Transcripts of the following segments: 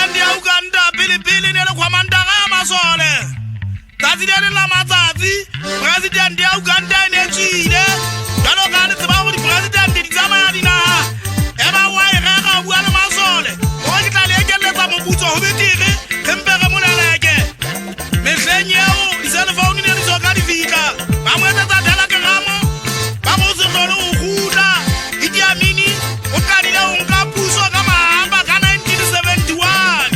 President ya Uganda Pilipili nele kwa mandara masole. Tazidele la mazazi. President ya Uganda nechile. Dalo gani tibawu di president di zama ya dina. Eba wai rega wana masole. Oji talege leta mbuto hubitiri. Kempere mulelege. Mesenye u isene fauni nele soka di vika. Mamwete tatela keramo. Bamuzi kolo uhuda. Idi Amini. Ukanile unga puso kama hamba ka 1971.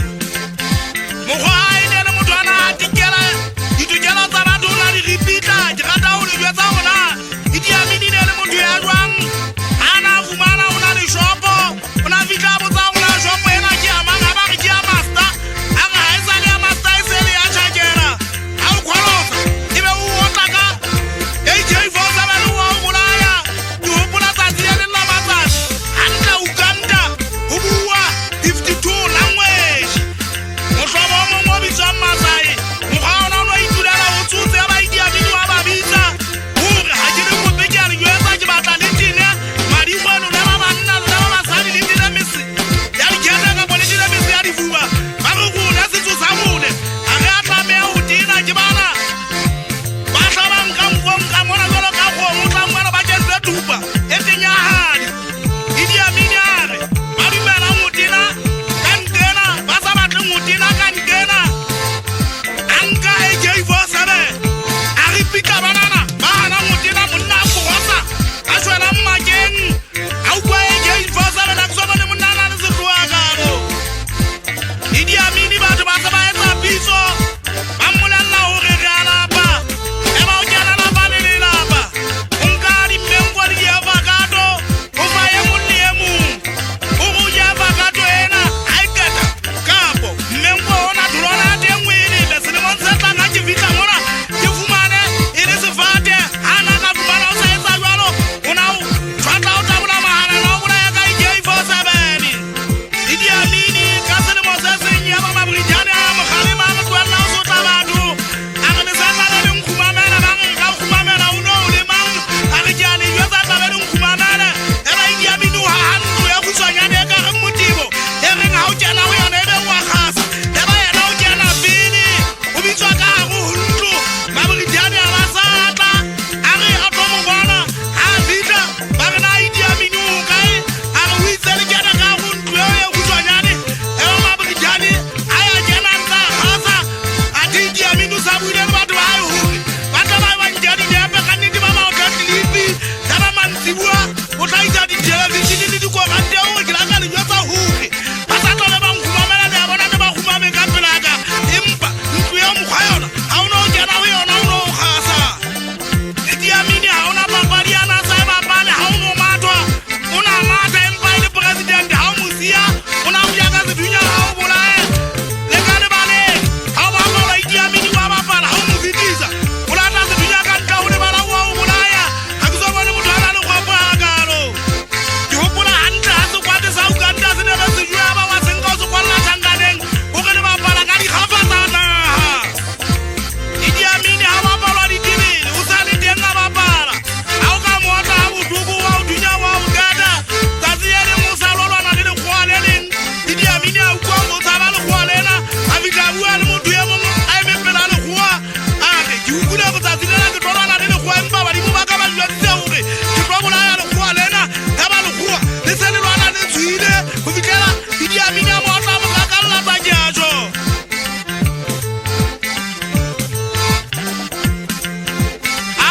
Mukhwai nele mutwana atikela. Itujela tabatu na di ripita. Jikata uli jueza una. Idi Amini nele mutu ya juang. Ana fumana una di shopo. Una vitabu za una shopo ena kia manga baki kia master. Anga haisali ya master iseli ya chakera. Au kwalosa. Ibe uotaka. AJ Fosa belu wa umulaya. Tuhupuna taziyeli la matashi. Anda Uganda. Ubuwa 52 language. Mushobo mungo bicha masai. Mukhaona uno itulela utsuze aba Idi Amini wababisa. Uri hajiri kupiki alijueza jibata litine. Marihuanu lema manina lema masani litine misi. Yali kiendeka politine misi yali fuba. Marugu nesi tusamune. Areata mea utina jibana. Basaba mkamona zolo kako. Mutamwana bajenze tupa. Eti nyahari. Idi Amini are. Marumela mutina. Kankena. Basaba tu mutina kankena. Anka AJ Fosa be. Aripika banana. Bahana mutina munna kuhosa. Ashwela mmaken. Aukwa AJ Fosa be nakusoma ni munana nisiruwa garo. Idi Amini batu basaba eza piso. Mamula la urege alapa. Ema ujana la panili lapa. Unkari mmengo di avocado. Ufaye muli emu. Uruja avocado ena. Aiketa. Kapo. Mmengo ona turona ate mwili. Besini monseta nga jivita mona. Jifumane. Inisifate. Hana kafumana usa eza yualo. Unau. Chwata utabula mahana. Na ubula yaka AJ Fosa beni. Idi Amini. Kasini monsesi nyama mabrijane. Mkhalima mtuwala usuta batu. Anganisata neli mkumamene. Bangi mkumamene. Uno ulimang. Arijani yueza tabeli mkumamene. Eba Idi Amini uhahandu ya kuswanyane eka mutibo. Eringa ujana uyane ebe uwakasa. Eba yana ujana bini. Ubitwa karu hundu. Mabrijane abasata. Ari atomu bwana. Havita. Bagna Idi Amini ukai. Ari wizeli jana kahundu yoye kuswanyane. Eba mabrijane. Aya jana nta khasa. Ati Idi Amini sabuide watu hayo huri. Watu hayo wanjani nepe kaniti mama otati lipi. Taba mansibua. Utaita di televishini niti kwa kante uwe kilanga ni yosa huri. Pasato leba mkumamela ni abona neba kumame kapelaga. Impa. Ntuyo mkwayona. Hauna ujana huyo na uno ukhasa. Idi Amini hauna paparia na saiba pale. Hauna matwa. Una mata impa ili president. Haumusia. Una ujaga zidunya haumulae. Legane bale. Haumamala Idi Amini wabapala. Haumuvitiza. Ulata zidunya katika unibala uwa umulaya. Hakuzomani mutala lukwa pagalo. Juhupuna hanta hasu kwate sa Uganda zinebe sijue haba wasengosu kwa la tanganeng. Ukene wapala kani khafasana. Idi Amini hawapala di TV. Usali tenga wapala. Hauka mwata habu tubu wa udunya wa Uganda. Taziyeli musa lolo na nini kuwaleni. Idi Amini haukua musa kuwalena. Avikabuwa ni mutu ya mungu. Aimepela ni kuwa. Ake kiukule kutazilena kitola na nini kuwa mba. Walimu baka wajua tiseure. Kitwabula ya lukuwa lena. Kama lukuwa. Niseni lwana nisuhide. Kufikela Idi Amini ya mwata mkakala bajajo.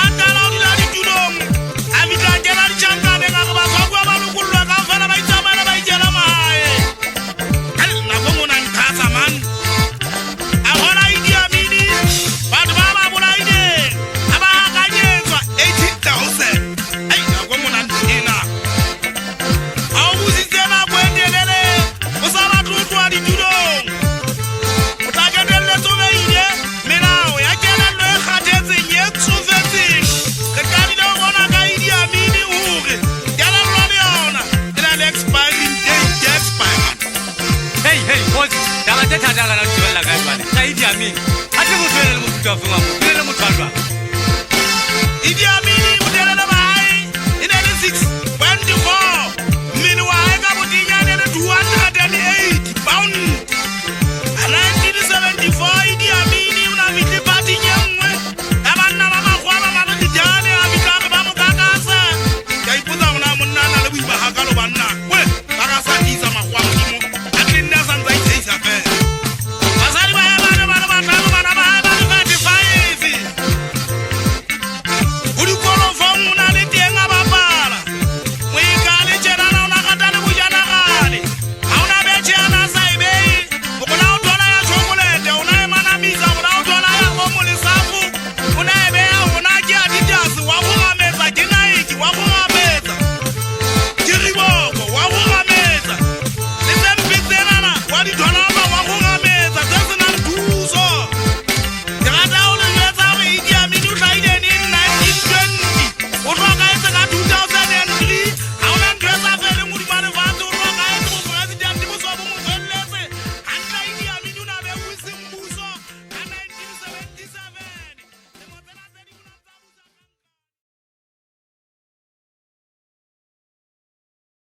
Angala unilali judong. Avika jela ni changane nga kubasogwa malukulu na kafana baitama na baijela mahae. Na kongo na nkasa man. Ahora Idi Amini. Watu baba bula ide. Aba hakanyezwa 18,000. Na kongo na nkina. Aubusisema kuendelele. Usama tutu wadi judong. Utagendele tuve ide. Minao ya kena loe khatezi nyek suveti. Kekani na wana ka Idi Amini uri. Jala lwani yaona. Ila expiring date expire. Hey, boss. Dala teta dala na tuwela gani wale. Idi Amini. Ati mutwele mutwafunga. Mutwele mutwafunga. Idi Amini.